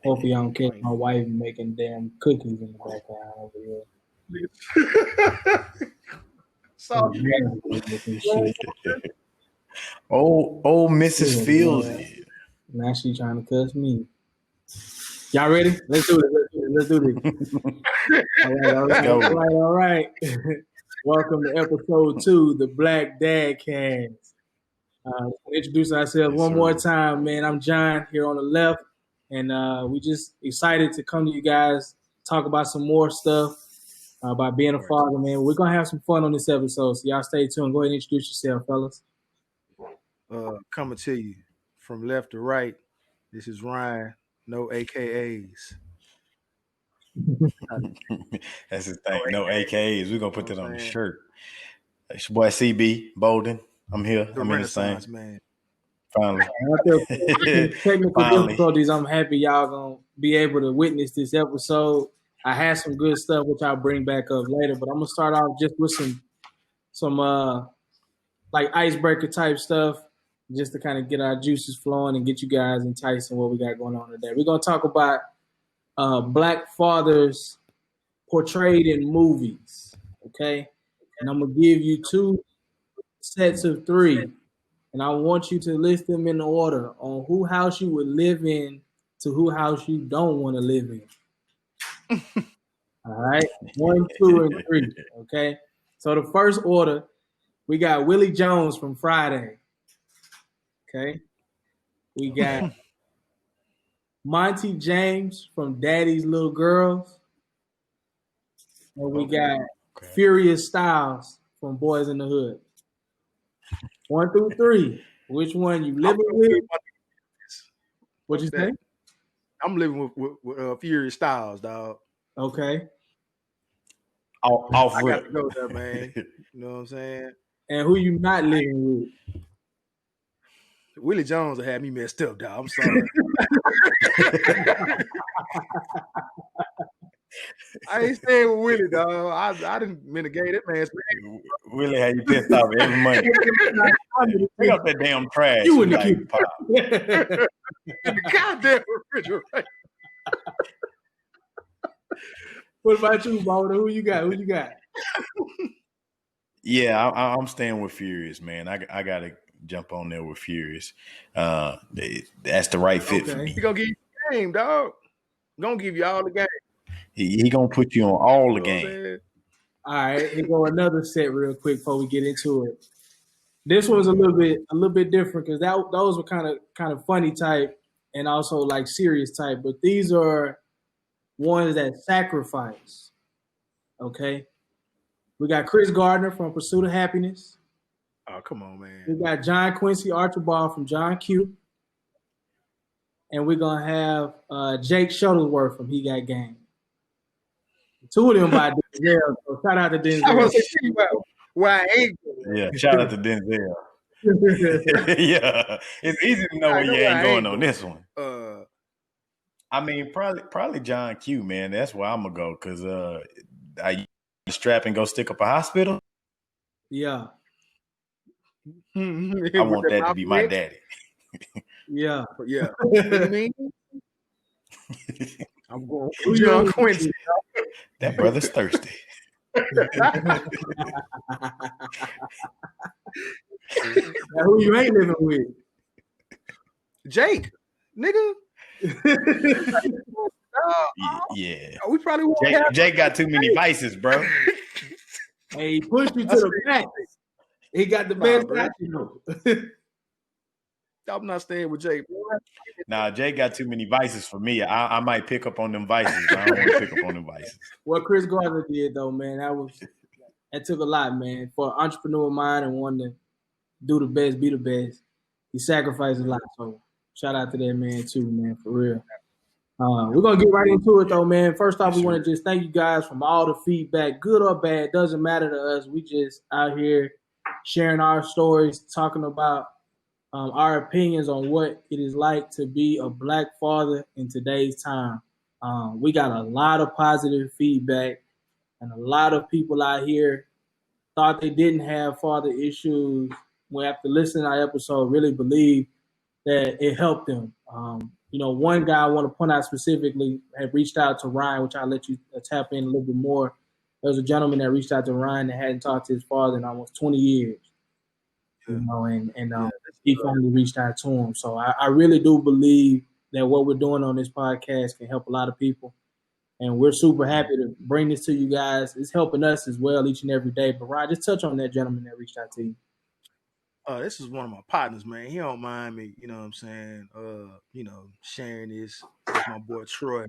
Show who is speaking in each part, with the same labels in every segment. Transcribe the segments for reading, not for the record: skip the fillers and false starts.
Speaker 1: Hopefully, I don't catch my wife making damn cookies in the background over here.
Speaker 2: So,
Speaker 3: old Mrs.
Speaker 1: Yeah,
Speaker 3: Fields.
Speaker 1: man. Now she trying to cuss me. Y'all ready? Let's do it. Let's do this. All right. Welcome to episode 2, the Black DadCast. Introduce ourselves one more time, man. I'm John here on the left, and we just excited to come to you guys, talk about some more stuff about being a father, man. We're gonna have some fun on this episode, so y'all stay tuned. Go ahead and introduce yourself, fellas.
Speaker 2: Coming to you from left to right. This is Ryan. No AKAs.
Speaker 3: That's his thing. No AKAs. We're gonna put that on the shirt. It's your boy CB Bolden. I'm here. I'm in the same. Man. Finally.
Speaker 1: Technical difficulties. I'm happy y'all gonna be able to witness this episode. I had some good stuff which I'll bring back up later, but I'm gonna start off just with some like icebreaker type stuff, just to kind of get our juices flowing and get you guys enticed in what we got going on today. We're gonna talk about Black fathers portrayed in movies, okay? And I'm gonna give you 2 sets of 3, and I want you to list them in order on who house you would live in to who house you don't want to live in. All right, 1, 2, and 3. Okay. So the first order, we got Willie Jones from Friday. Okay. We got Monty James from Daddy's Little Girls. And we got Furious Styles from Boys in the Hood. 1 through 3. Which one you living with? What you think?
Speaker 2: I'm living with Furious Styles, dog.
Speaker 1: Okay.
Speaker 2: I got to go there, man. You know what I'm saying?
Speaker 1: And who you not living with?
Speaker 2: Willie Jones will have me messed up, dog. I'm sorry. I ain't staying with Willie, dog. I didn't mitigate that man's name.
Speaker 3: Willie had you pissed off every month. Pick up that damn trash.
Speaker 1: You in the keep
Speaker 2: in the goddamn refrigerator.
Speaker 1: What about you, Boulder? Who you got?
Speaker 3: Yeah, I'm staying with Furious, man. I gotta jump on there with Furious. That's the right fit for me.
Speaker 2: He gonna give you the game, dog. Gonna give you all the game.
Speaker 3: He gonna put you on all the game.
Speaker 1: All right, here go another set real quick before we get into it. This one's a little bit different because those were kind of funny type and also like serious type, but these are ones that sacrifice. Okay, we got Chris Gardner from Pursuit of Happiness.
Speaker 2: Oh, come on, man.
Speaker 1: We got John Quincy Archibald from John Q. And we're gonna have Jake Shuttlesworth from He Got Game. 2 of them by Denzel. So shout out to Denzel.
Speaker 2: I was saying, why ain't
Speaker 3: Yeah, shout out to Denzel. Yeah, it's easy to know where you ain't going on this one. I mean, probably John Q, man. That's where I'm gonna go because I strap and go stick up a hospital.
Speaker 1: Yeah,
Speaker 3: I want that to be my daddy.
Speaker 1: Yeah.
Speaker 2: You mean? I'm going to John Quincy.
Speaker 3: That brother's thirsty.
Speaker 1: Now, who you ain't living with?
Speaker 2: Jake, nigga.
Speaker 3: Yeah.
Speaker 2: We probably won't
Speaker 3: Jake got too many vices, bro.
Speaker 1: Hey, he pushed you to the back. He got the best shot, you know.
Speaker 2: I'm not staying with Jake.
Speaker 3: Nah, Jake got too many vices for me. I might pick up on them vices. I don't want to pick up on them vices.
Speaker 1: What Chris Gardner did, though, man, that took a lot, man. For an entrepreneur mind and wanting to do the best, be the best, he sacrificed a lot. So shout out to that man too, man, for real. We're going to get right into it, though, man. First off, we want to just thank you guys from all the feedback, good or bad, doesn't matter to us. We just out here sharing our stories, talking about our opinions on what it is like to be a Black father in today's time. We got a lot of positive feedback, and a lot of people out here thought they didn't have father issues. Well, after listening to our episode, really believe that it helped them. One guy I want to point out specifically had reached out to Ryan, which I'll let you tap in a little bit more. There was a gentleman that reached out to Ryan that hadn't talked to his father in almost 20 years. And he finally reached out to him. So I really do believe that what we're doing on this podcast can help a lot of people. And we're super happy to bring this to you guys. It's helping us as well each and every day. But Ryan, just touch on that gentleman that reached out to you.
Speaker 2: This is one of my partners, man. He don't mind me, you know what I'm saying, sharing this with my boy Troy.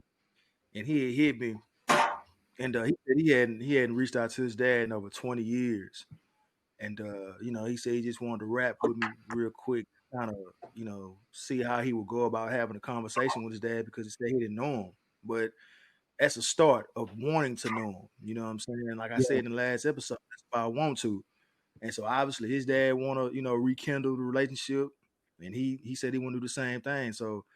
Speaker 2: And he hit me. And he said he hadn't reached out to his dad in over 20 years. And he said he just wanted to rap with me real quick, kind of, see how he would go about having a conversation with his dad, because he said he didn't know him. But that's a start of wanting to know him. You know what I'm saying? Like I said in the last episode, that's why I want to. And so obviously his dad want to, rekindle the relationship, and he said he want to do the same thing. So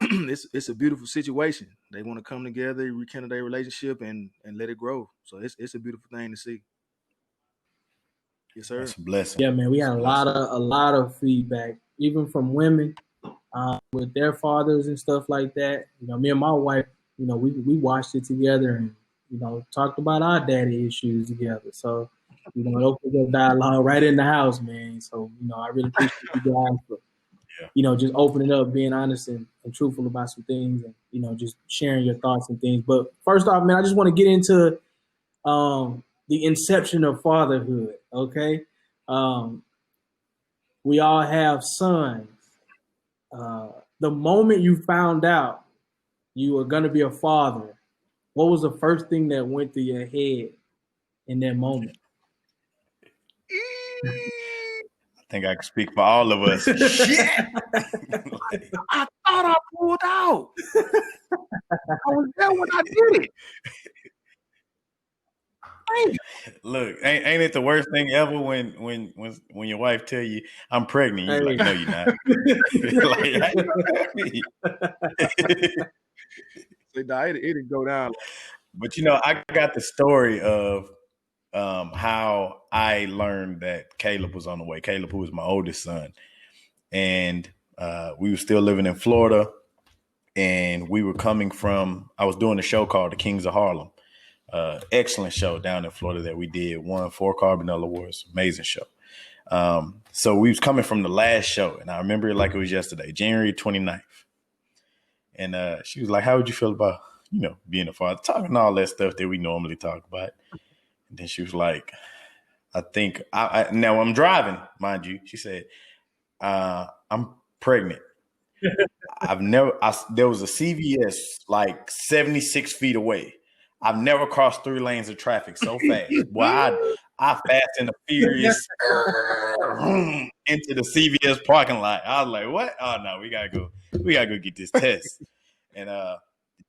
Speaker 2: it's a beautiful situation. They want to come together, rekindle their relationship, and let it grow. So it's a beautiful thing to see. Yes, sir.
Speaker 3: That's a blessing.
Speaker 1: Yeah, man, we had a lot of feedback, even from women with their fathers and stuff like that. Me and my wife, we watched it together and talked about our daddy issues together. So it opened up dialogue right in the house, man. So I really appreciate you guys for just opening up, being honest and truthful about some things, and just sharing your thoughts and things. But first off, man, I just want to get into the inception of fatherhood. Okay, we all have sons. The moment you found out you were going to be a father, what was the first thing that went through your head in that moment?
Speaker 3: I think I can speak for all of us. Shit!
Speaker 2: I thought I pulled out. I was there when I did it.
Speaker 3: Look, ain't it the worst thing ever when your wife tell you I'm pregnant? You're like, no, you're not.
Speaker 2: It didn't go down.
Speaker 3: But I got the story of how I learned that Caleb was on the way. Caleb, who was my oldest son, and we were still living in Florida, and we were coming from. I was doing a show called The Kings of Harlem. Excellent show down in Florida that we did. Won 4 Carbonell Awards. Amazing show. So we was coming from the last show, and I remember it like it was yesterday, January 29th. And she was like, how would you feel about, being a father? Talking all that stuff that we normally talk about. And then she was like, I think, now I'm driving, mind you. She said, I'm pregnant. There was a CVS like 76 feet away. I've never crossed 3 lanes of traffic so fast. Boy, I fast and the furious into the CVS parking lot. I was like, what? Oh no, we gotta go get this test. And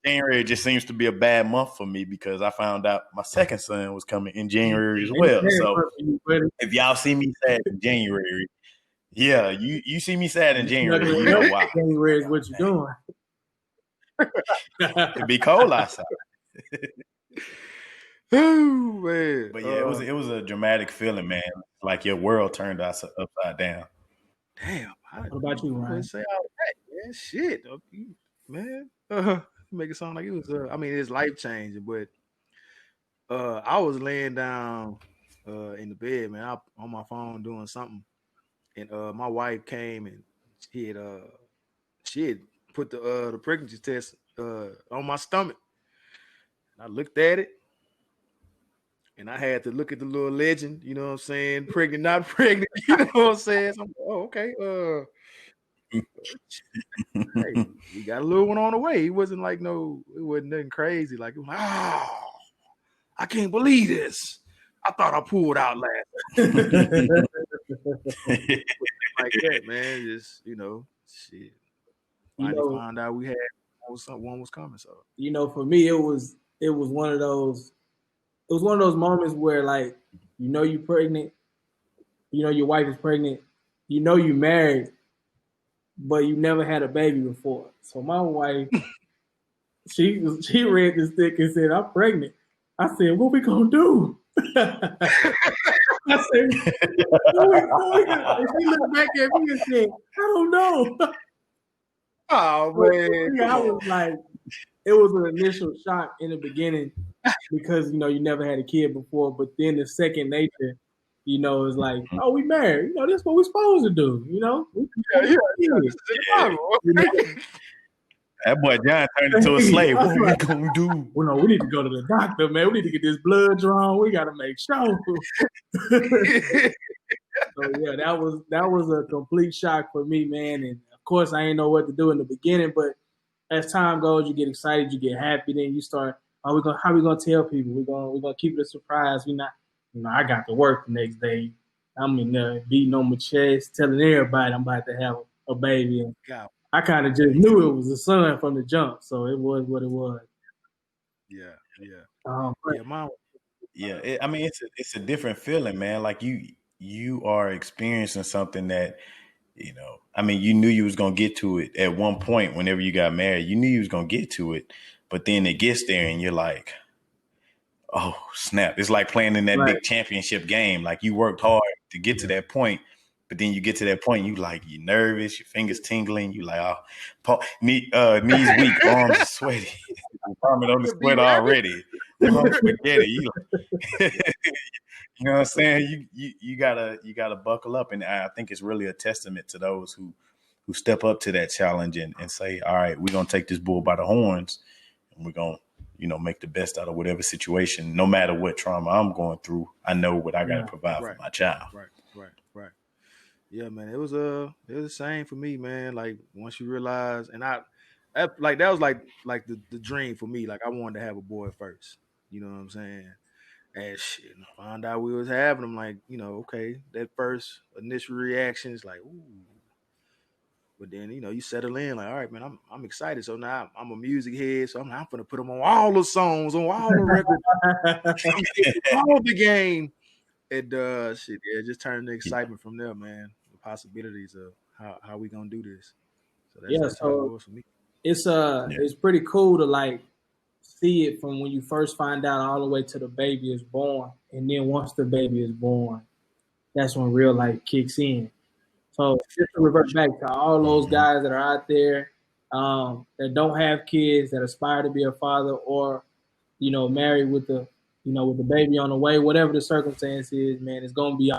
Speaker 3: January just seems to be a bad month for me because I found out my second son was coming in January as well. So if y'all see me sad in January, yeah, you see me sad in January, you know why.
Speaker 1: January is what you're doing.
Speaker 3: It'd be cold outside.
Speaker 2: Oh man!
Speaker 3: But yeah, it was a dramatic feeling, man. Like your world turned upside down.
Speaker 2: Damn.
Speaker 1: What about you, Ryan?
Speaker 2: Say all that, man. Shit, man. Make it sound like it was. It's life changing. But I was laying down in the bed, man, on my phone doing something, and my wife came and she had put the pregnancy test on my stomach. I looked at it, and I had to look at the little legend, you know what I'm saying? Pregnant, not pregnant, you know what I'm saying? So I'm like, oh, okay. Hey, we got a little one on the way. It wasn't nothing crazy. Like, it was like, oh, I can't believe this. I thought I pulled out last. Like that, man. Just, shit. Finally found out we had one was coming. So,
Speaker 1: for me, it was one of those. It was one of those moments where, like, you're pregnant, your wife is pregnant, you're married, but you never had a baby before. So my wife, she read this thing and said, "I'm pregnant." I said, "What we gonna do?" I said, "What we gonna do?" And she looked back at me and said, "I don't know."
Speaker 2: Oh man,
Speaker 1: I was like, it was an initial shock in the beginning because you never had a kid before, but then the second nature, is like, oh, we married. This is what we're supposed to do.
Speaker 2: Yeah. This is in the Bible.
Speaker 3: That boy John turned into a slave. What are we gonna do?
Speaker 1: Well, no, we need to go to the doctor, man. We need to get this blood drawn. We got to make sure. So yeah, that was a complete shock for me, man. And of course, I didn't know what to do in the beginning, but as time goes, you get excited, you get happy. Then you start, how we gonna tell people? We're gonna keep it a surprise. We not, I got to work the next day. I'm in there beating on my chest, telling everybody I'm about to have a baby. And I kind of just knew it was a son from the jump, so it was what it was.
Speaker 2: Yeah.
Speaker 3: Mom. Yeah, it's a different feeling, man. Like you are experiencing something that, you knew you was gonna get to it at one point. Whenever you got married, you knew you was gonna get to it, but then it gets there, and you're like, oh snap! It's like playing in that big championship game. Like you worked hard to get to that point. But then you get to that point, you're nervous, your fingers tingling, you like, knees weak, arms sweaty, vomit on the sweat already. Arms spaghetti. You know what I'm saying? You gotta buckle up, and I think it's really a testament to those who step up to that challenge and say, all right, we're gonna take this bull by the horns, and we're gonna make the best out of whatever situation, no matter what trauma I'm going through. I know what I gotta provide for my child.
Speaker 2: Right. Yeah, man, it was the same for me, man. Like once you realize, and that was like the dream for me. Like I wanted to have a boy first. You know what I'm saying? And shit, I found out we was having them. Like okay, that first initial reaction is like, ooh. But then you settle in. Like, all right, man, I'm excited. So now I'm a music head. So I'm gonna put them on all the songs, on all the records, all the game. It does shit. Yeah, just turned the excitement from there, man. The possibilities of how we gonna do this. So that's how it was for me.
Speaker 1: It's pretty cool to see it from when you first find out all the way to the baby is born, and then once the baby is born, that's when real life kicks in. So just to revert back to all those guys that are out there that don't have kids, that aspire to be a father, or married with the with the baby on the way, whatever the circumstance is, man, it's gonna be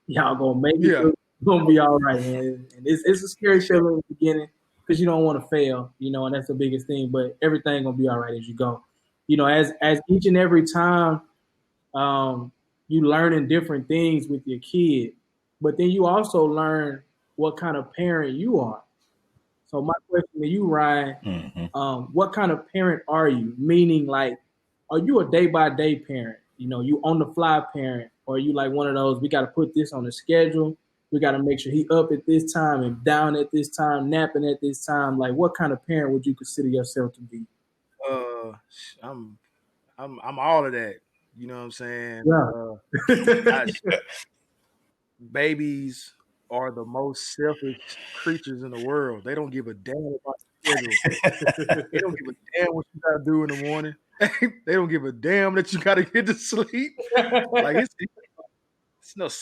Speaker 1: y'all gonna make it. It's gonna be all right, man. And it's a scary feeling in the beginning because you don't want to fail, and that's the biggest thing. But everything gonna be all right as you go. As each and every time you learning different things with your kid, but then you also learn what kind of parent you are. So my question to you, Ryan, what kind of parent are you? Meaning, are you a day-by-day parent? You on-the-fly parent? Or are you like one of those, we got to put this on the schedule. We got to make sure he up at this time and down at this time, napping at this time. Like, what kind of parent would you consider yourself to be?
Speaker 2: I'm all of that. You know what I'm saying?
Speaker 1: Yeah.
Speaker 2: Babies are the most selfish creatures in the world. They don't give a damn about the schedule. They don't give a damn what you gotta do in the morning. They don't give a damn that you gotta get to sleep. Like it's not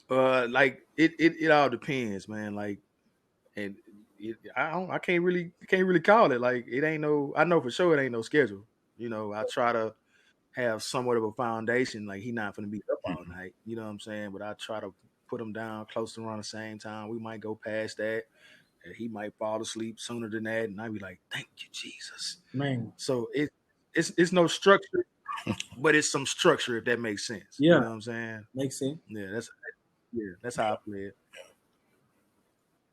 Speaker 2: but like it all depends, man. Like, and I can't really call it. Like it ain't no. I know for sure it ain't no schedule. I try to have somewhat of a foundation. Like he not gonna be up all night. You know what I'm saying? But I try to put him down close to around the same time. We might go past that. And he might fall asleep sooner than that, and I'd be like, "Thank you, Jesus."
Speaker 1: Man.
Speaker 2: So it's no structure, but it's some structure if that makes sense.
Speaker 1: Yeah.
Speaker 2: You know what I'm saying?
Speaker 1: Makes sense.
Speaker 2: Yeah, that's how I play it.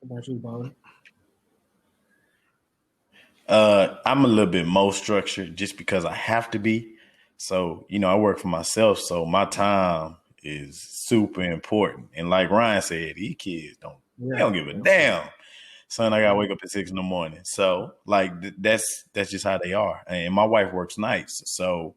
Speaker 1: How about you, Bobby?
Speaker 3: I'm a little bit more structured just because I have to be. So, I work for myself, so my time is super important. And like Ryan said, these kids they don't give a damn. Son, I gotta wake up at 6 a.m. So, like, that's just how they are. And my wife works nights, so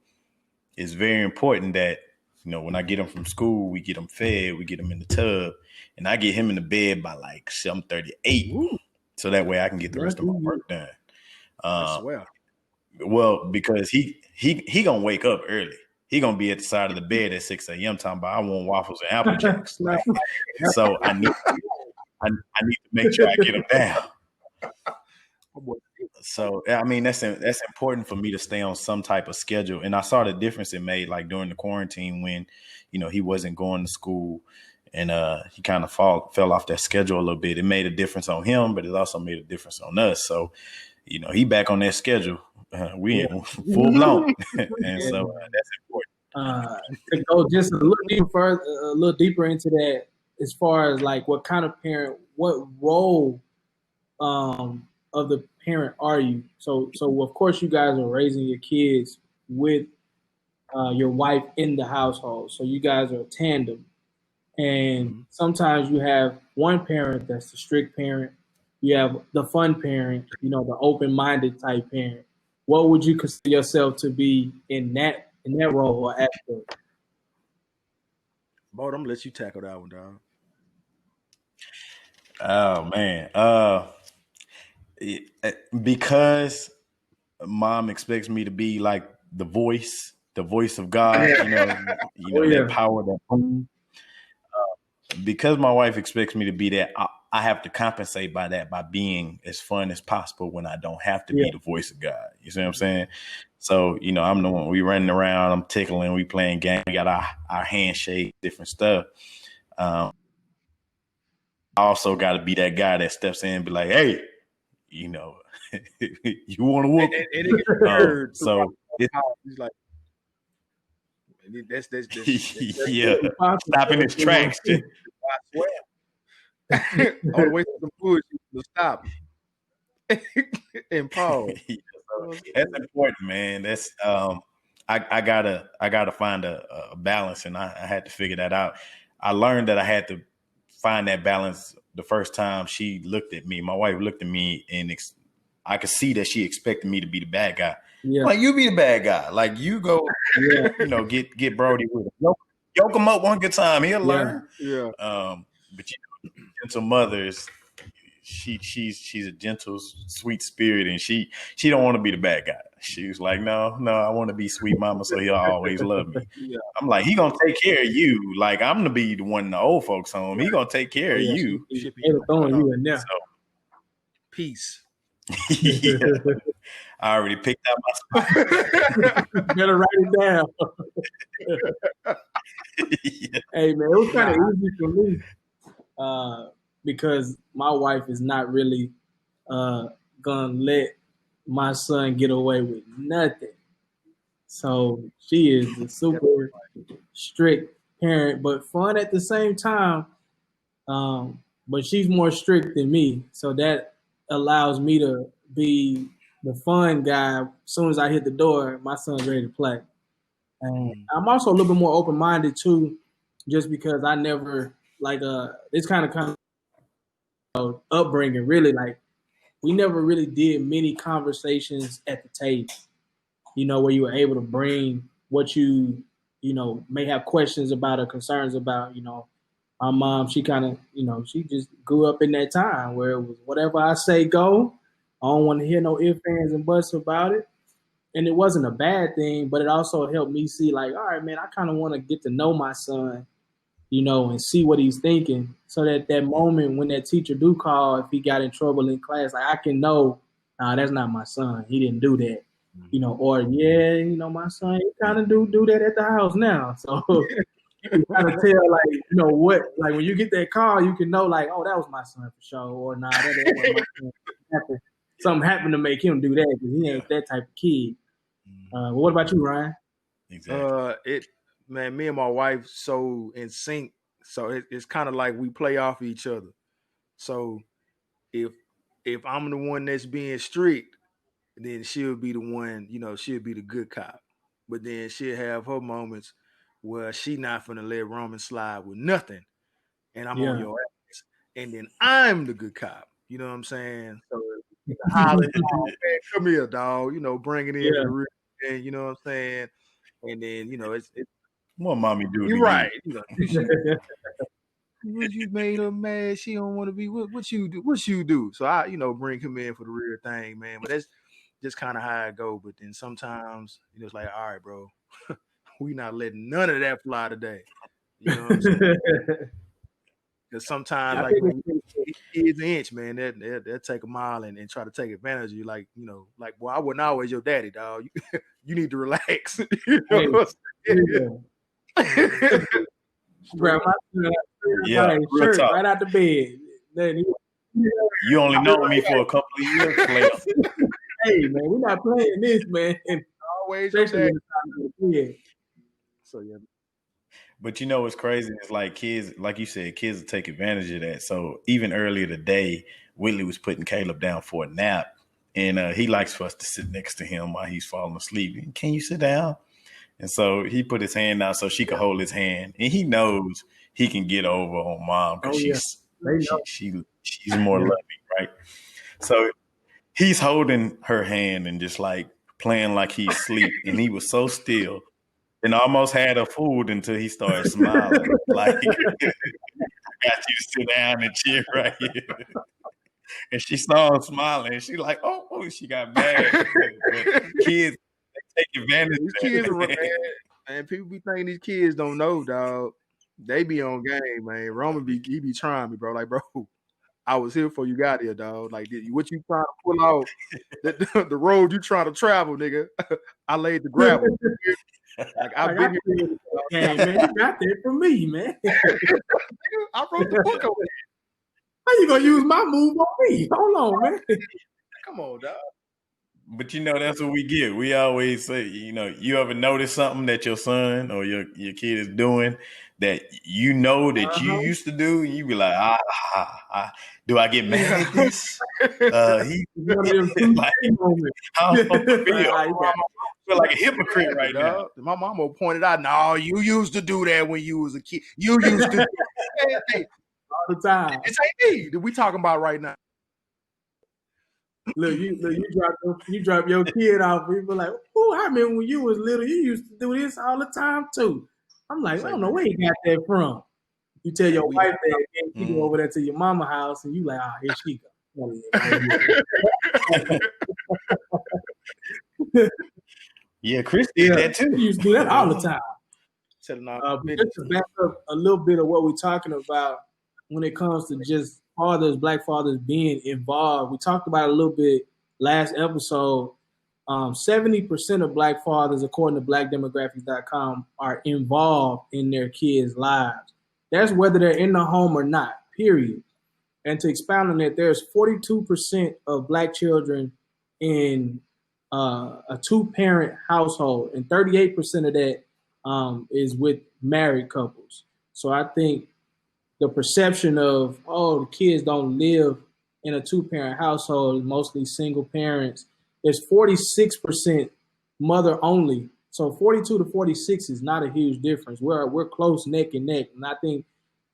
Speaker 3: it's very important that when I get them from school, we get them fed, we get them in the tub, and I get him in the bed by like 7:38, so that way I can get the rest of my work done. Well, because he gonna wake up early. he gonna be at the side of the bed at 6 a.m. talking about I want waffles and Apple Jacks. Like, so I need to make sure I get him down. So I mean that's important for me to stay on some type of schedule. And I saw the difference it made like during the quarantine when, he wasn't going to school and he kind of fell off that schedule a little bit. It made a difference on him, but it also made a difference on us. So, he back on that schedule. We in full blown. And so that's important.
Speaker 1: To go just a little deeper into that, as far as like what kind of parent, what role of the parent are you? So of course you guys are raising your kids with your wife in the household. So you guys are a tandem. And sometimes you have one parent that's the strict parent. You have the fun parent, the open-minded type parent. What would you consider yourself to be in that role or aspect?
Speaker 2: Bo, I'm gonna let you tackle that one, dog.
Speaker 3: Oh man. Because mom expects me to be like the voice of God, that power, that because my wife expects me to be that, I have to compensate by being as fun as possible when I don't have to be the voice of God. You see what I'm saying? So, I'm the one, we running around, I'm tickling, we playing games, we got our handshake, different stuff. I also got to be that guy that steps in and be like, hey, you want to whoop? So he's like, that's yeah, stopping his tracks. I
Speaker 2: swear. On the way to the bush, to stop and pause.
Speaker 3: That's important, man. That's I gotta find a balance, and I had to figure that out. I learned that I had to find that balance the first time she looked at me. My wife looked at me, and I could see that she expected me to be the bad guy. Yeah. Like, you be the bad guy. Like, you go, get Brody with him. Yoke him up one good time. He'll learn.
Speaker 2: Yeah.
Speaker 3: But gentle mothers, she's a gentle, sweet spirit, and she don't want to be the bad guy. She was like, no, I want to be sweet mama, so he'll always love me. Yeah. I'm like, he gonna take care of you. Like, I'm gonna be the one in the old folks home. He gonna take care of you.
Speaker 1: Throwing you in there.
Speaker 2: So, peace.
Speaker 3: Yeah. I already picked out my
Speaker 1: spot. Better write it down.
Speaker 3: Yeah.
Speaker 1: Hey man, it was kind of easy for me because my wife is not really gonna let my son get away with nothing. So she is a super strict parent, but fun at the same time. But she's more strict than me, so that allows me to be the fun guy. As soon as I hit the door, my son's ready to play. And I'm also a little bit more open-minded too, just because I never this kind of upbringing. Really, like, we never really did many conversations at the table. Where you were able to bring what you may have questions about or concerns about. My mom, she kind of, she just grew up in that time where it was whatever I say go. I don't want to hear no ifs, ands, and buts about it. And it wasn't a bad thing, but it also helped me see, like, all right, man, I kind of want to get to know my son, and see what he's thinking, so that moment when that teacher do call, if he got in trouble in class, like, I can know, nah, that's not my son. He didn't do that. Or my son, he kind of do that at the house now. So you kind of tell, like, what, like, when you get that call, you can know, like, oh, that was my son for sure, or nah, that wasn't my son. Something happened to make him do that because he ain't that type of kid. What about you, Ryan?
Speaker 2: Exactly. Me and my wife so in sync, so it's kind of like we play off each other. So if I'm the one that's being strict, then she'll be the one, she'll be the good cop. But then she'll have her moments where she not finna let Roman slide with nothing, and I'm on your ass. And then I'm the good cop. You know what I'm saying? So hollering, man, come here, dog. Bring it in the rear, and you know what I'm saying. And then it's
Speaker 3: what mommy do.
Speaker 2: You're right. You made her mad. She don't want to be. What you do? What you do? So I, bring him in for the real thing, man. But that's just kind of how I go. But then sometimes, it's like, all right, bro, we not letting none of that fly today. You know what I'm saying? Because sometimes, like, kids an inch, man, they'll take a mile and try to take advantage of you. Like, you know, like, boy, I wasn't always your daddy, dog. You need to relax. You know
Speaker 1: Grab my shirt right out the bed.
Speaker 3: You only know me for a couple of years, Clay.
Speaker 1: Hey, man, we're not playing this, man.
Speaker 2: Always your daddy. So, yeah.
Speaker 3: But you know what's crazy? It's like kids, like you said, kids will take advantage of that. So even earlier today, Whitley was putting Caleb down for a nap. And he likes for us to sit next to him while he's falling asleep. Can you sit down? And so he put his hand out so she could hold his hand. And he knows he can get over on mom because she's more loving, right? So he's holding her hand and just like playing like he's asleep. And he was so still and almost had her fooled until he started smiling. Like, I got you to sit down and chill right here. And she saw him smiling, and she like, oh, she got mad. But kids take advantage of
Speaker 2: kids are man. People be thinking these kids don't know, dog. They be on game, man. Roman he be trying me, bro. Like, bro, I was here before you got here, dog. Like, what you trying to pull out? The road you trying to travel, nigga. I laid the gravel. Like, I've been here.
Speaker 1: Man, you got that from me, man.
Speaker 2: I wrote the book on it.
Speaker 1: How you gonna use my move on me? Hold on, man.
Speaker 2: Come on, dog.
Speaker 3: But you know, that's what we get. We always say, you know, you ever notice something that your son or your kid is doing that you know that you used to do, and you be like, do I get mad at this? Like, how I feel like a hypocrite right now.
Speaker 2: My mama pointed out, no, you used to do that when you was a kid. You used to
Speaker 1: hey, all the time.
Speaker 2: It's ain't me that we talking about right now.
Speaker 1: Look, you drop your kid off. People like, oh, I remember when you was little, you used to do this all the time too. I'm like, I don't know where you got that from. You tell your wife that, and you go over there to your mama house, and you like, here she go.
Speaker 3: Yeah, Chris did that too.
Speaker 1: You used to do that all the time. Just to back up a little bit of what we're talking about when it comes to just fathers, black fathers being involved. We talked about it a little bit last episode. 70% of black fathers, according to blackdemographics.com, are involved in their kids' lives. That's whether they're in the home or not, period. And to expound on that, there's 42% of black children in a two-parent household, and 38% of that is with married couples. So I think the perception of, the kids don't live in a two-parent household, mostly single parents, is 46% mother only. So 42 to 46 is not a huge difference. We're close neck and neck. And I think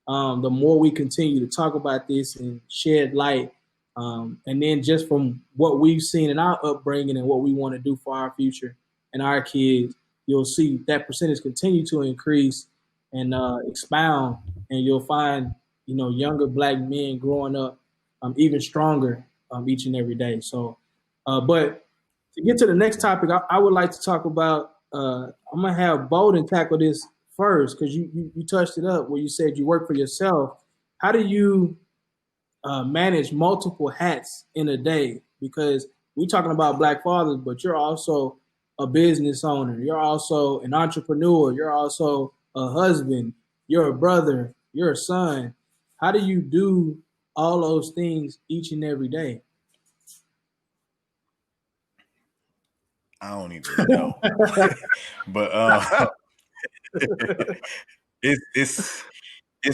Speaker 1: the more we continue to talk about this and shed light, and then just from what we've seen in our upbringing and what we want to do for our future and our kids, you'll see that percentage continue to increase and expound, and you'll find, younger black men growing up even stronger each and every day. So, but to get to the next topic, I would like to talk about, I'm going to have Bowden tackle this first, because you touched it up where you said you work for yourself. How do you manage multiple hats in a day? Because we're talking about black fathers, but you're also a business owner. You're also an entrepreneur. You're also a husband. You're a brother. You're a son. How do you do all those things each and every day?
Speaker 3: I don't even know. But it's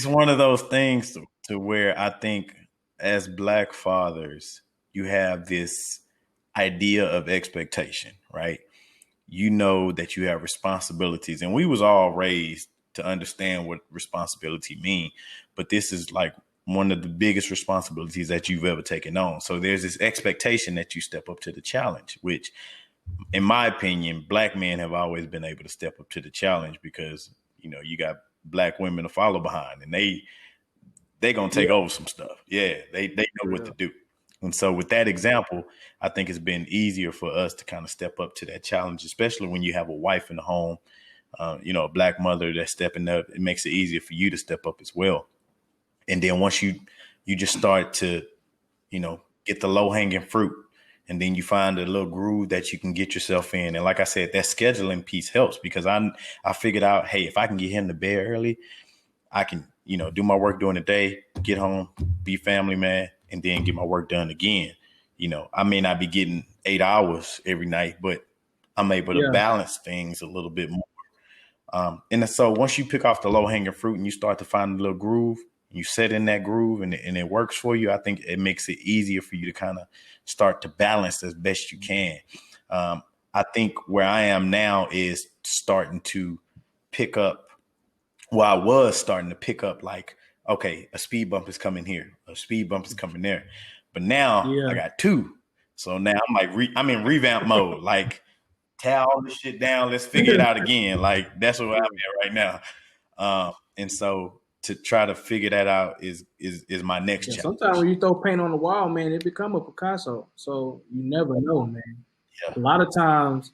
Speaker 3: one of those things to where I think as black fathers, you have this idea of expectation, right? You know that you have responsibilities, and we was all raised to understand what responsibility mean, but this is like one of the biggest responsibilities that you've ever taken on. So there's this expectation that you step up to the challenge, which in my opinion, black men have always been able to step up to the challenge because, you got black women to follow behind, and they going to take over some stuff. Yeah, they know what to do. And so with that example, I think it's been easier for us to kind of step up to that challenge, especially when you have a wife in the home, a black mother that's stepping up, it makes it easier for you to step up as well. And then once you just start to, get the low hanging fruit, and then you find a little groove that you can get yourself in. And like I said, that scheduling piece helps, because I figured out, hey, if I can get him to bed early, I can, do my work during the day, get home, be family man, and then get my work done again. I may not be getting 8 hours every night, but I'm able to balance things a little bit more. And so once you pick off the low hanging fruit and you start to find a little groove, you set in that groove and it works for you, I think it makes it easier for you to kind of start to balance as best you can. I think where I am now is starting to pick up. Well, I was starting to pick up, like, okay, a speed bump is coming here, a speed bump is coming there. But now I got 2. So now I'm like, I'm in revamp mode. Like, tear all this shit down. Let's figure it out again. Like, that's what I'm at right now. And so to try to figure that out is my next challenge.
Speaker 1: Sometimes when you throw paint on the wall, man, it become a Picasso. So you never know, man. Yeah. A lot of times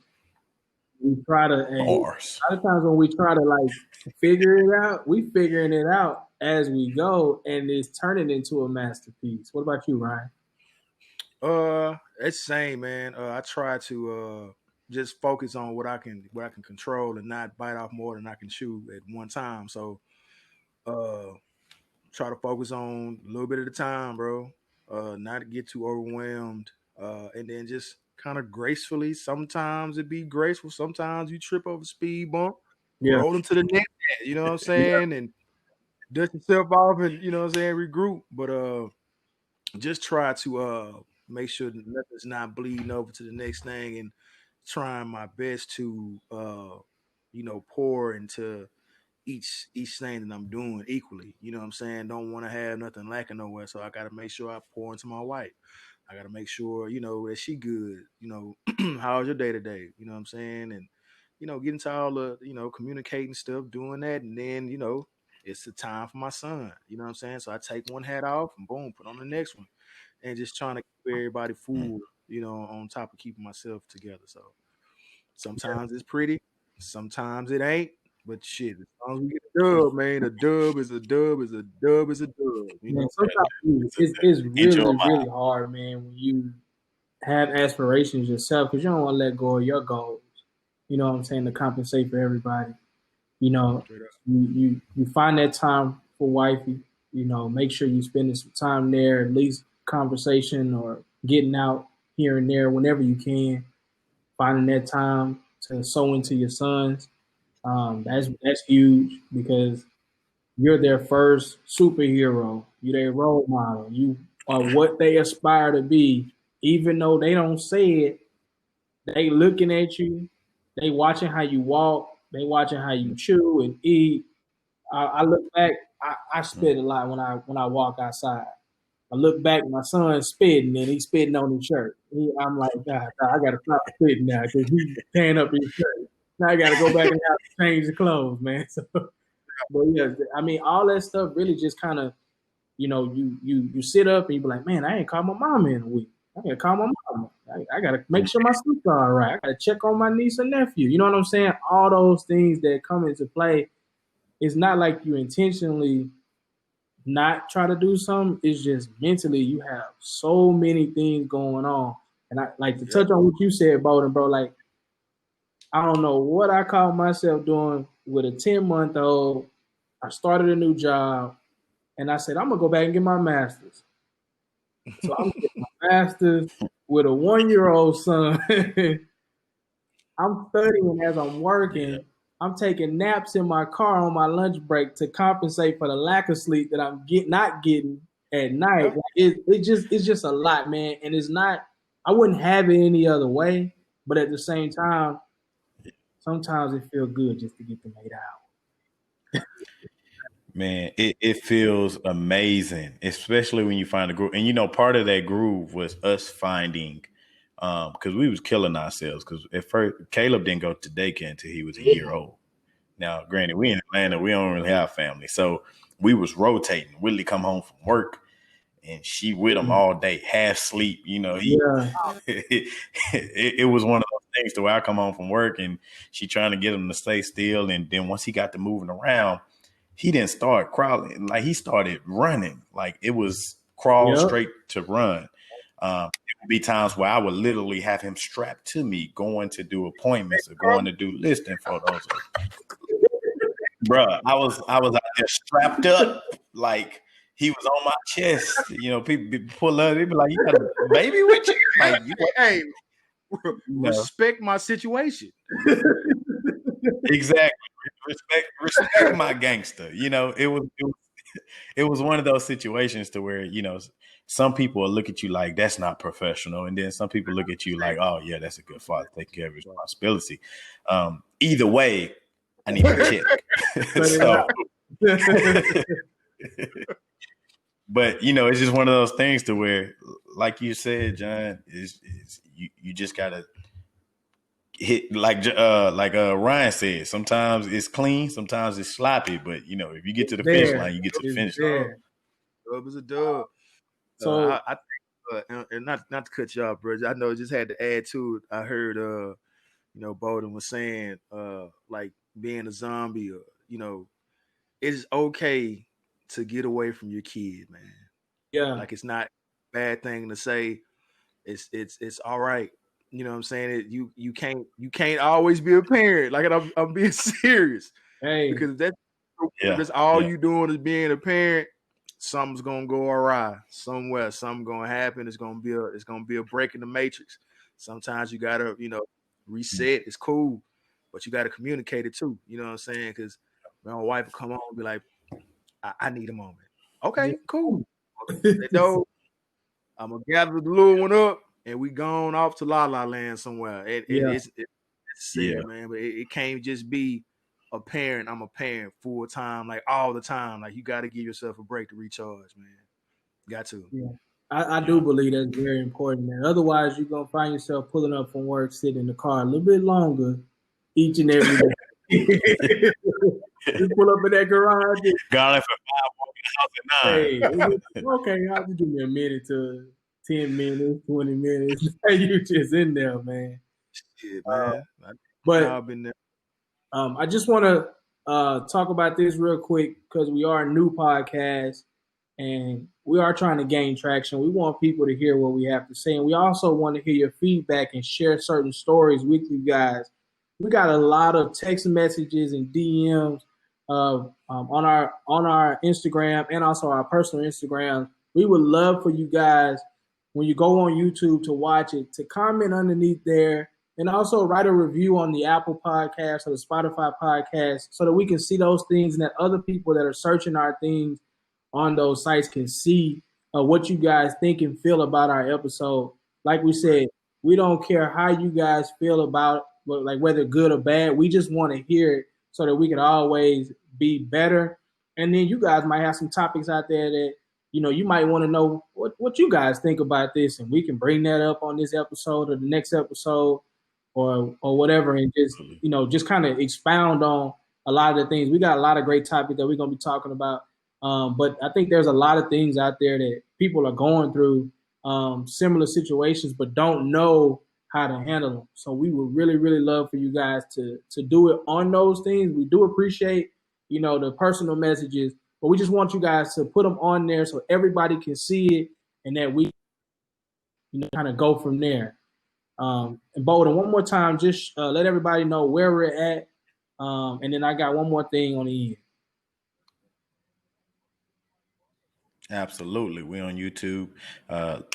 Speaker 1: we try to, a lot of times when we try to like figure it out, we figuring it out as we go, and it's turning into a masterpiece. What about you, Ryan?
Speaker 2: It's the same, man. I try to just focus on what I can control and not bite off more than I can chew at one time. So try to focus on a little bit at a time, bro. Not to get too overwhelmed. And then just kind of gracefully. Sometimes it be graceful. Sometimes you trip over speed bump, roll into the net, you know what I'm saying? And dust yourself off and, you know what I'm saying, regroup. But just try to make sure that nothing's not bleeding over to the next thing, and trying my best to pour into each thing that I'm doing equally. You know what I'm saying? Don't want to have nothing lacking nowhere. So I got to make sure I pour into my wife. I got to make sure, that she good. How's your day to day? You know what I'm saying? And, get into all the, communicating stuff, doing that. And then, it's the time for my son. You know what I'm saying? So I take one hat off and boom, put on the next one. And just trying to keep everybody full, on top of keeping myself together. So sometimes it's pretty, sometimes it ain't. But shit, as long as we get a dub, man, a dub is a dub is a dub is a dub.
Speaker 1: Sometimes it's really hard, man, when you have aspirations yourself, because you don't want to let go of your goals. You know what I'm saying? To compensate for everybody. You find that time for wifey. Make sure you spending some time there, at least conversation or getting out here and there whenever you can. Finding that time to sow into your sons. That's huge, because you're their first superhero. You're their role model. You are what they aspire to be, even though they don't say it. They looking at you. They watching how you walk. They watching how you chew and eat. I look back. I spit a lot when I walk outside. I look back, my son's spitting, and he's spitting on his shirt. I'm like, God, I got to stop spitting now, because he's tearing up his shirt. Now I got to go back and have to change the clothes, man. So, but yeah, I mean, all that stuff really just kind of, you sit up and you be like, man, I ain't called my mama in a week. I gotta call my mama. I gotta make sure my sister's all right. I gotta check on my niece and nephew. You know what I'm saying? All those things that come into play. It's not like you intentionally not try to do something. It's just mentally you have so many things going on. And I like to touch on what you said, Bowden, bro. Like, I don't know what I call myself doing with a 10-month-old. I started a new job, and I said, I'm going to go back and get my master's. So I'm getting my master's with a 1-year-old son. I'm studying as I'm working. I'm taking naps in my car on my lunch break to compensate for the lack of sleep that I'm not getting at night. Like it's just a lot, man. And it's not, I wouldn't have it any other way. But at the same time, sometimes it feels good just to get them 8 hours.
Speaker 3: Man, it feels amazing, especially when you find a groove. And, part of that groove was us finding, because we was killing ourselves. Because at first, Caleb didn't go to daycare until he was a year old. Now, granted, we in Atlanta, we don't really have family. So we was rotating. Willie come home from work, and she with him all day, half sleep. It was one of those things to where I come home from work and she trying to get him to stay still. And then once he got to moving around, he didn't start crawling. Like he started running. Like it was crawl straight to run. There would be times where I would literally have him strapped to me going to do appointments or going to do listing photos. Bruh, I was out there strapped up like he was on my chest. You know, people pull up, they be like, "You got a baby with you?" Like,
Speaker 2: hey, respect my situation.
Speaker 3: Exactly. Respect my gangster. You know, it was one of those situations to where, you know, some people will look at you like that's not professional, and then some people look at you like, oh yeah, that's a good father taking care of his responsibility. Either way, I need to check. So, but you know, it's just one of those things to where, like you said, John, is you just gotta hit like Ryan said. Sometimes it's clean, sometimes it's sloppy, but you know, if you get to the finish line, you get to the finish line.
Speaker 2: Dub is a dub. So I think, and not to cut you off, bro. I know I just had to add to it. I heard, you know, Bowden was saying, like being a zombie, or you know, it's okay to get away from your kid, man.
Speaker 1: Yeah,
Speaker 2: like it's not a bad thing to say. It's all right. You know what I'm saying? You can't always be a parent. Like I'm being serious, because that's all you doing is being a parent. Something's gonna go awry somewhere. Something's gonna happen. It's gonna be a break in the matrix. Sometimes you gotta, you know, reset. It's cool, but you gotta communicate it too. You know what I'm saying? Because my wife will come home and be like, I need a moment. Okay, cool. No, I'm gonna gather the little one up and we gone off to La La Land somewhere. It's sad, man, but it can't just be a parent. I'm a parent full time, like all the time. Like you got to give yourself a break to recharge, man. Got to.
Speaker 1: Yeah, I do believe that's very important, man. Otherwise, you're gonna find yourself pulling up from work, sitting in the car a little bit longer, each and every day. You pull up in that garage.
Speaker 3: Got it for 5 walking
Speaker 1: house at 9. Hey, okay, I'll just give me a minute to 10 minutes, 20 minutes. You just in there, man.
Speaker 2: Shit, man.
Speaker 1: But I just want to talk about this real quick because we are a new podcast and we are trying to gain traction. We want people to hear what we have to say, and we also want to hear your feedback and share certain stories with you guys. We got a lot of text messages and DMs on our Instagram and also our personal Instagram. We would love for you guys, when you go on YouTube to watch it, to comment underneath there and also write a review on the Apple Podcast or the Spotify Podcast so that we can see those things and that other people that are searching our things on those sites can see what you guys think and feel about our episode. Like we said, we don't care how you guys feel about like whether good or bad. We just want to hear it so that we can always be better. And then you guys might have some topics out there that, you know, you might want to know what you guys think about this, and we can bring that up on this episode or the next episode or whatever, and just, you know, just kind of expound on a lot of the things. We got a lot of great topics that we're going to be talking about. But I think there's a lot of things out there that people are going through similar situations, but don't know how to handle them. So we would really, really love for you guys to do it on those things. We do appreciate, you know, the personal messages, but we just want you guys to put them on there so everybody can see it and that we, you know, kind of go from there. And Bowden, one more time, just let everybody know where we're at. And then I got one more thing on the end.
Speaker 3: Absolutely. We're on YouTube.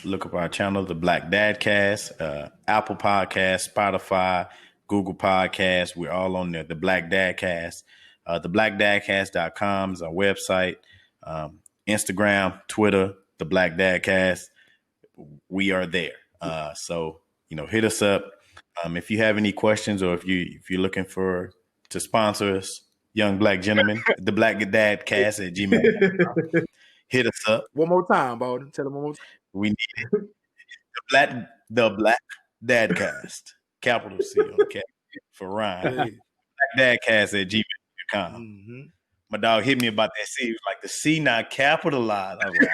Speaker 3: Look up our channel, The Black DadCast, Apple Podcast, Spotify, Google Podcasts. We're all on there. The Black DadCast. TheBlackDadCast.com is our website. Instagram, Twitter, The Black DadCast. We are there. So, you know, hit us up. If you have any questions or if you're looking to sponsor us, young black gentlemen, The Black DadCast at gmail.com. Hit us up.
Speaker 2: One more time, Bowden. Tell them one more time.
Speaker 3: We need it. The Black DadCast. Capital C on the cap for Ryan. Black DadCast at gmail.com. Mm-hmm. My dog hit me about that C. He was like, the C not capitalized. I was like,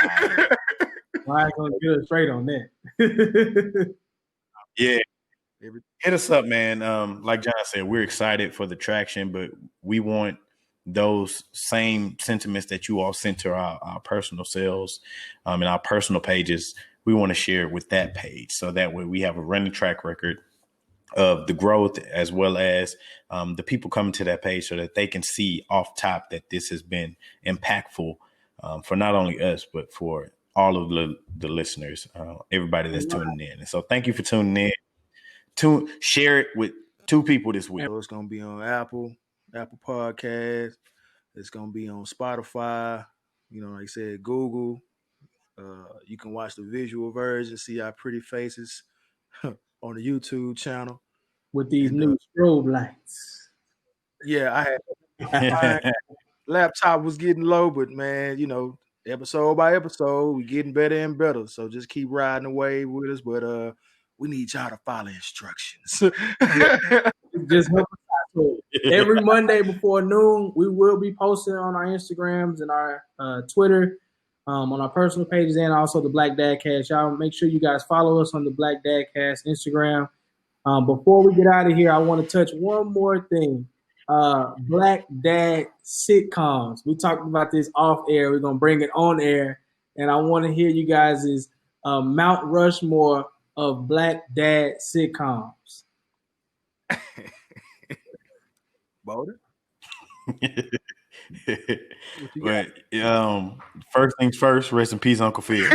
Speaker 1: I ain't gonna get it straight on that.
Speaker 3: Yeah. Hit us up, man. Like John said, we're excited for the traction, but we want those same sentiments that you all sent to our personal selves and our personal pages. We want to share it with that page, so that way we have a running track record of the growth, as well as the people coming to that page, so that they can see off top that this has been impactful for not only us, but for all of the listeners, everybody that's tuning in. And so thank you for tuning in. Share it with 2 people this week.
Speaker 2: So it's going to be on Apple Podcasts. It's going to be on Spotify. Like I said, Google. You can watch the visual version, see our pretty faces on the YouTube channel.
Speaker 1: With these new strobe lights.
Speaker 2: Yeah, I had laptop was getting low, but man, episode by episode, we getting better and better. So just keep riding the wave with us. But we need y'all to follow instructions.
Speaker 1: Just help us out. Every Monday before noon, we will be posting on our Instagrams and our Twitter, on our personal pages, and also the Black DadCast. Y'all make sure you guys follow us on the Black DadCast Instagram. Before we get out of here, I want to touch one more thing. Black Dad sitcoms. We talked about this off air. We're going to bring it on air. And I want to hear you guys' Mount Rushmore of Black Dad sitcoms.
Speaker 2: Boulder?
Speaker 3: But first things first, rest in peace, Uncle Phil.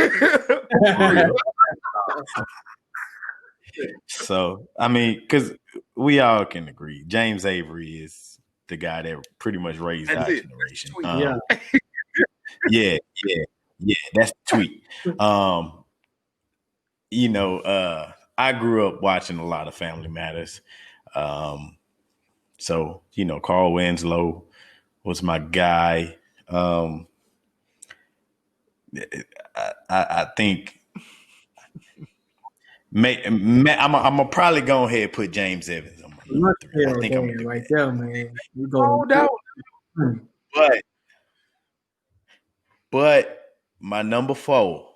Speaker 3: So, I mean, because we all can agree, James Avery is the guy that pretty much raised our generation. Yeah, that's the tweet. I grew up watching a lot of Family Matters. So, Carl Winslow was my guy. I think I'm gonna probably go ahead and put James Evans on my number 3. I think I'm gonna do
Speaker 1: right
Speaker 3: that.
Speaker 1: there, man. We go down.
Speaker 3: But my number 4,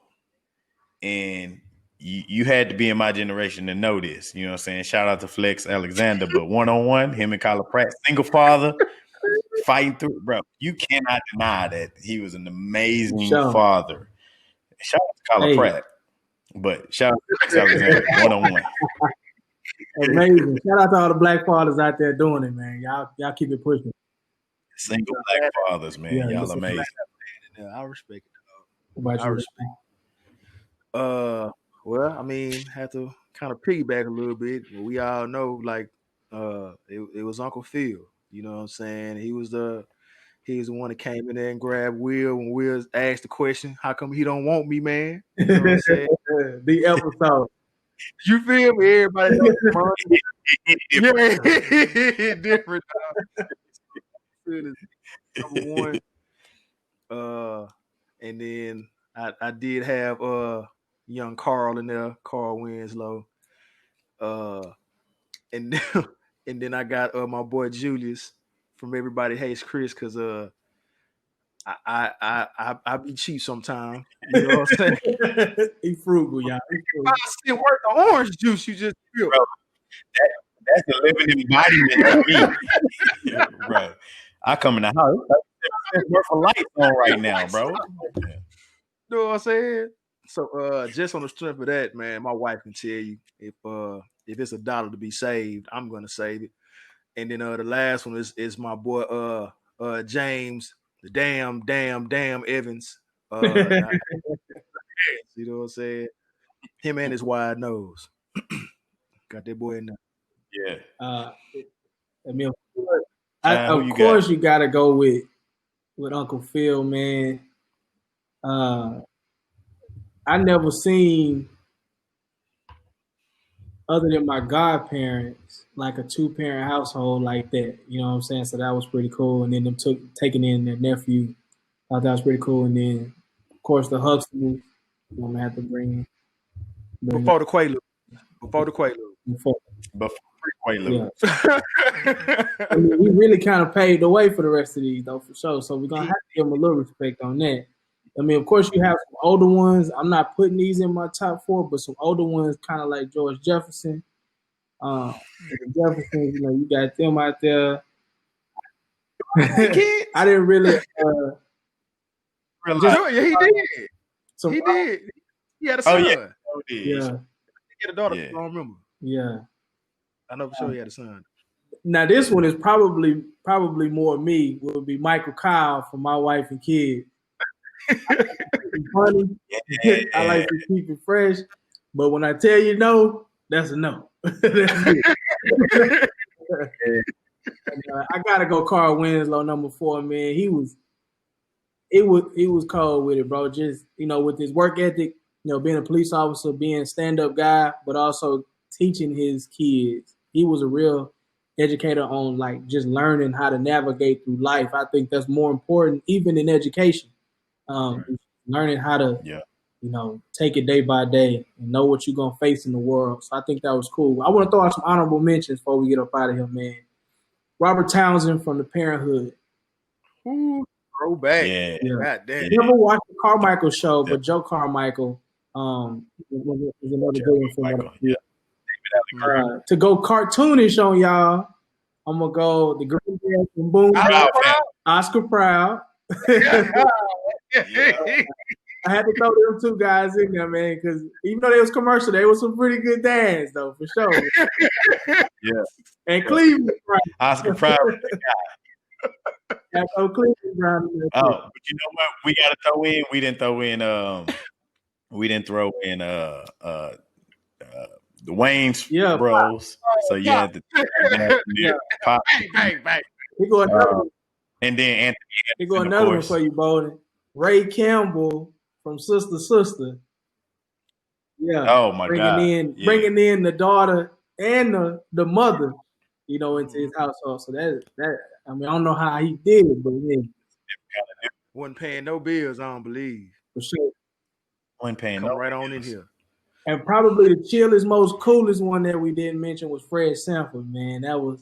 Speaker 3: and you had to be in my generation to know this. You know what I'm saying? Shout out to Flex Alexander, but 1-on-1, him and Kyla Pratt, single father, fighting through, bro. You cannot deny that he was an amazing father. Shout out to Kyla Pratt, but shout out to Flex Alexander, 1-on-1.
Speaker 1: Amazing. Shout out to all the black fathers out there doing it, man. Y'all keep it pushing.
Speaker 3: Single black fathers, man. Yeah, y'all amazing.
Speaker 2: Yeah, I respect it.
Speaker 1: I respect.
Speaker 2: Well, I mean, have to kind of piggyback a little bit. We all know, like, it was Uncle Phil. You know what I'm saying? He was the one that came in there and grabbed Will when Will asked the question, "How come he don't want me, man?" You know what I'm saying?
Speaker 1: The episode.
Speaker 2: You feel me? Everybody knows different. Number 1. And then I did have young Carl in there, Carl Winslow. And then I got my boy Julius from Everybody Hates Chris, because I be cheap sometimes. You know what I'm saying?
Speaker 1: He frugal, y'all.
Speaker 2: I still worth the orange juice you just feel.
Speaker 3: Bro, that's the living embodiment of me. Bro, I come in the house. It's worth a light on right now, bro.
Speaker 2: You know what I'm saying? So just on the strength of that, man, my wife can tell you if it's $1 to be saved, I'm gonna save it. And then the last one is my boy James, the damn Evans. You know what I'm saying? Him and his wide nose. Got that boy in there.
Speaker 3: Yeah.
Speaker 1: I mean, of course you gotta go with Uncle Phil, man. I never seen, other than my godparents, like a 2-parent household like that. You know what I'm saying? So that was pretty cool. And then them taking in their nephew. I thought that was pretty cool. And then, of course, the Huxtables. I'm gonna have to bring
Speaker 2: before the Quaalude. Before
Speaker 3: Quaalude.
Speaker 1: Yeah. I mean, we really kind of paved the way for the rest of these, though, for sure. So we're gonna have to give them a little respect on that. I mean, of course, you have some older ones. I'm not putting these in my top 4, but some older ones, kind of like George Jefferson. The Jeffersons, you got them out there. I didn't really.
Speaker 2: He did. He did. He had a son.
Speaker 1: Yeah.
Speaker 2: He had a daughter. I don't remember.
Speaker 1: Yeah.
Speaker 2: I know for sure he had a son.
Speaker 1: Now this one is probably more me. Would be Michael Kyle for my wife and kids. Funny. I like to keep it fresh, but when I tell you no, that's a no. That's it. I gotta go Carl Winslow, number 4, man. He was cold with it, bro. Just, with his work ethic, being a police officer, being a stand-up guy, but also teaching his kids. He was a real educator on just learning how to navigate through life. I think that's more important, even in education. Learning how to, take it day by day and know what you're gonna face in the world. So I think that was cool. I want to throw out some honorable mentions before we get up out of here, man. Robert Townsend from the Parenthood.
Speaker 2: Ooh, throwback.
Speaker 1: Yeah.
Speaker 2: God damn.
Speaker 1: Never watched the Carmichael show, but Joe Carmichael is another good one for me. To go cartoonish on y'all, I'm gonna go the Green Dad from Boom. Oscar Proud. I had to throw them 2 guys in there, man, because even though they was commercial, they was some pretty good dads, though, for sure.
Speaker 3: Yeah.
Speaker 1: And Cleveland, right?
Speaker 3: Oscar Proud.
Speaker 1: Yeah, so Cleveland Brown.
Speaker 3: But you know what? We got to throw in. We didn't throw in. The Wayne's bros. So you had to. Pop.
Speaker 2: Bang.
Speaker 1: He go another one.
Speaker 3: And then Anthony.
Speaker 1: He go another one for you, Bowden. Ray Campbell from Sister. Yeah.
Speaker 3: Oh my God.
Speaker 1: Bringing in the daughter and the mother, into his household. So that I don't know how he did it, but yeah.
Speaker 2: Wasn't paying no bills, I don't believe.
Speaker 1: For sure.
Speaker 3: Wasn't paying
Speaker 2: Come right on in here.
Speaker 1: And probably the chillest, most coolest one that we didn't mention was Fred Sanford, man. That was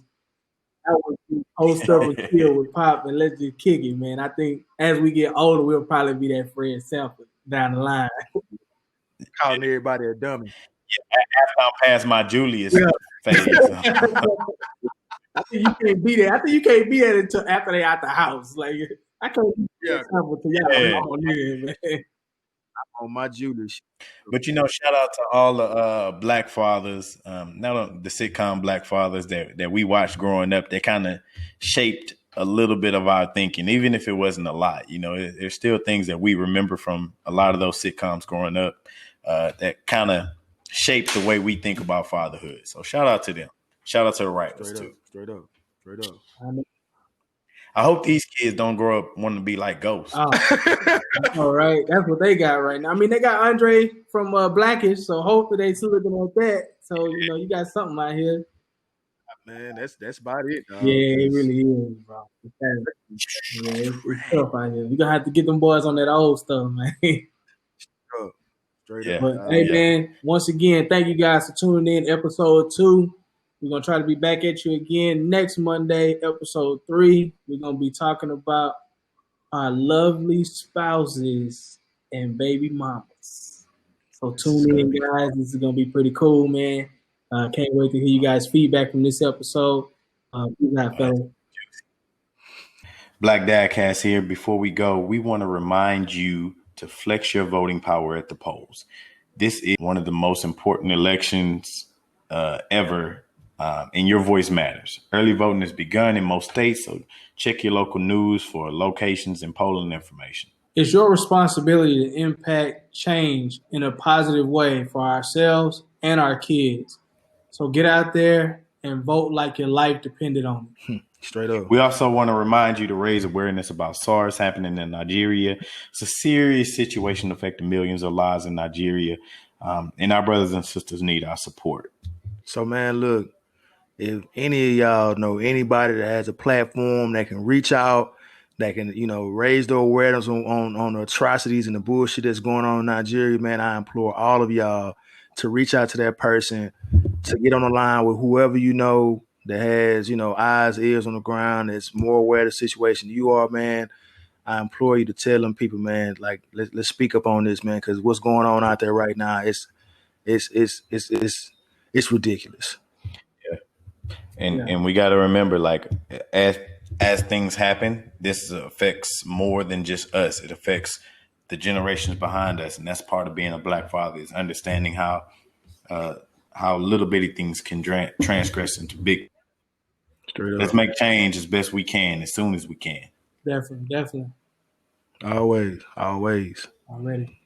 Speaker 1: the host of a chill with Pop and let's just kick it, man. I think as we get older, we'll probably be that Fred Sanford down the line.
Speaker 2: Calling everybody a dummy.
Speaker 3: Yeah, after I'm past my Julius phase.
Speaker 1: I think you can't be there. I think you can't be there until after they out the house. Like I can't be there until y'all man.
Speaker 2: On my Julius.
Speaker 3: But shout out to all the Black fathers, not only the sitcom Black fathers that we watched growing up. They kind of shaped a little bit of our thinking, even if it wasn't a lot. There's still things that we remember from a lot of those sitcoms growing up that kind of shaped the way we think about fatherhood. So shout out to them. Shout out to the writers too.
Speaker 2: Straight up.
Speaker 3: I hope these kids don't grow up wanting to be like Ghost.
Speaker 1: All right. That's what they got right now. I mean, they got Andre from Blackish, so hopefully they still looking at that. So, you got something out here.
Speaker 2: Man, that's about it, dog.
Speaker 1: Yeah, it really is, bro. It's tough out here. You're going to have to get them boys on that old stuff, man.
Speaker 2: Straight up.
Speaker 1: But, man, once again, thank you guys for tuning in. Episode 2. We're going to try to be back at you again next Monday, episode 3. We're going to be talking about our lovely spouses and baby mamas. So tune in, guys. This is going to be pretty cool, man. Can't wait to hear you guys' feedback from this episode.
Speaker 3: Black DadCast here. Before we go, we want to remind you to flex your voting power at the polls. This is one of the most important elections ever. And your voice matters. Early voting has begun in most states, so check your local news for locations and polling information.
Speaker 1: It's your responsibility to impact change in a positive way for ourselves and our kids. So get out there and vote like your life depended on it.
Speaker 2: Straight up.
Speaker 3: We also want to remind you to raise awareness about SARS happening in Nigeria. It's a serious situation affecting millions of lives in Nigeria, and our brothers and sisters need our support.
Speaker 2: So, man, look. If any of y'all know anybody that has a platform that can reach out, that can, raise the awareness on the atrocities and the bullshit that's going on in Nigeria, man, I implore all of y'all to reach out to that person, to get on the line with whoever that has, eyes, ears on the ground, that's more aware of the situation you are, man. I implore you to tell them people, man, like, let's speak up on this, man, because what's going on out there right now, it's ridiculous.
Speaker 3: And we got to remember, like, as things happen, this affects more than just us. It affects the generations behind us, and that's part of being a Black father, is understanding how little bitty things can transgress into big. Let's make change as best we can, as soon as we can.
Speaker 1: Definitely.
Speaker 2: Always.
Speaker 1: Already.